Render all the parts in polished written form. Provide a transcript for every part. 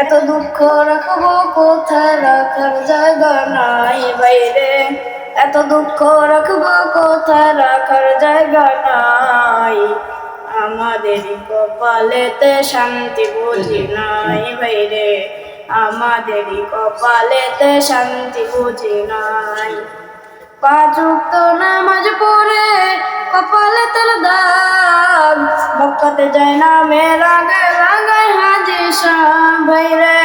এত দুঃখ রাখবো কোথায়, রাখার জায়গা নাই বাইরে। এত দুঃখ রাখবো কোথায়, রাখার জায়গা নাই। আমাদের কপালেতে শান্তি বুঝি নাই বাইরে। আমাদের কপালেতে শান্তি বুঝি নাই। পাঁচ ওয়াক্ত নামাজ পড়ে কপালে তার দাগ, মক্কাতে যায় না মেরা লাগায় হাজি সাহেব ভাইরে।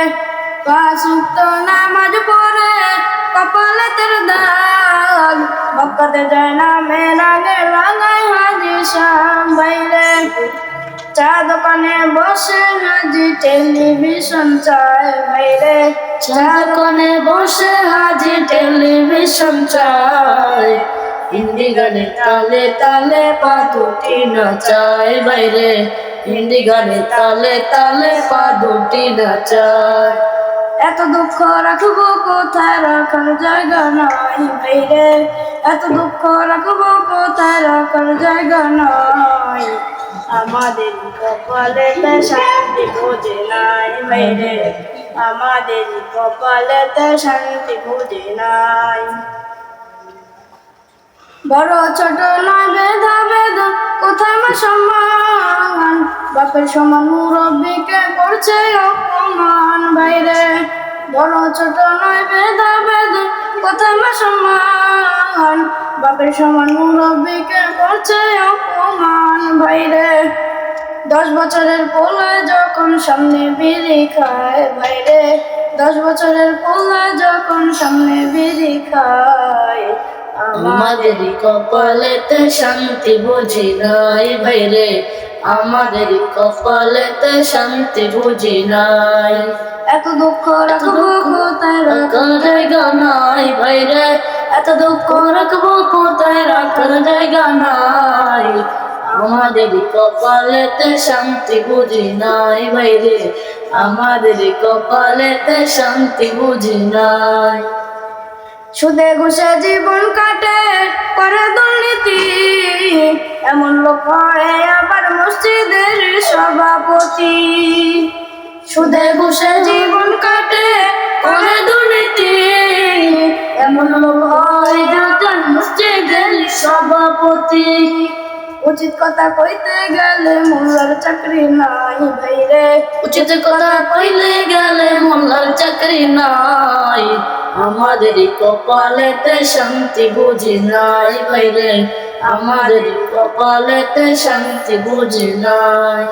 পাঁচ ওয়াক্ত নামাজ পড়ে কপালে তার দাগ, মক্কাতে যায় না মেরা লাগায় হাজি সাহেব ভাইরে। চা দোকানে বসে হাজি টেলিভিশন চায় ভাইরে। চা দোকানে বসে হাজি টেলিভিশন চায়। হিন্দি গানে তালে তালে পা দুটি নাচায় বাইরে। হিন্দি গানে তালে তালে পা দুটি নাচায়। এত দুঃখ রাখবো কোথায়, রাখার জায়গা নাই বাইরে। এত দুঃখ রাখবো কোথায়, রাখার জায়গা নাই। আমাদের কপালেতে শান্তি বুঝি নাই বাইরে। আমাদের কপালেতে শান্তি বুঝি নাই। বড় ছোট নয় ভেদাভেদ, কোথায় মা সম্মান। বাপের সমান মুরব্বীকে করছে অপমান বাইরে। বড় ছোট নয় ভেদাভেদ, কোথায় মা সম্মান। বাপের সমান মুরব্বীকে করছে অপমান বাইরে। 10 বছরের পোলা যখন সামনে বিড়ি খায় বাইরে। 10 বছরের পোলা যখন সামনে বিড়ি খায়। আমাদের কপালেতে শান্তি বুঝি নাই ভাইরে। আমাদের কপালেতে শান্তি বুঝি নাই। এত দুঃখ রাখবো কোথায়, রাখার জায়গা নাই ভাইরে। এত দুঃখ রাখবো কোথায়, রাখার জায়গা নাই। আমাদের কপালেতে শান্তি বুঝি নাই ভাইরে। আমাদের কপালেতে শান্তি বুঝি নাই। সুদে ঘুষে জীবন কাটে করে দুর্নীতি, এমন লোক হয় আবার মসজিদের সভাপতি। সুদে ঘুষে জীবন কাটে করে দুর্নীতি, এমন লোক হয় আবার মসজিদের সভাপতি। উচিত কথা কইতে গেলে মোল্লার চাকরি নাই ভাইরে। উচিত কথা কইলে গেলে মোল্লার চাকরি নাই। আমাদের কপালেতে শান্তি বুঝি নাই ভাইরে। আমাদের কপালেতে শান্তি বুঝি নাই।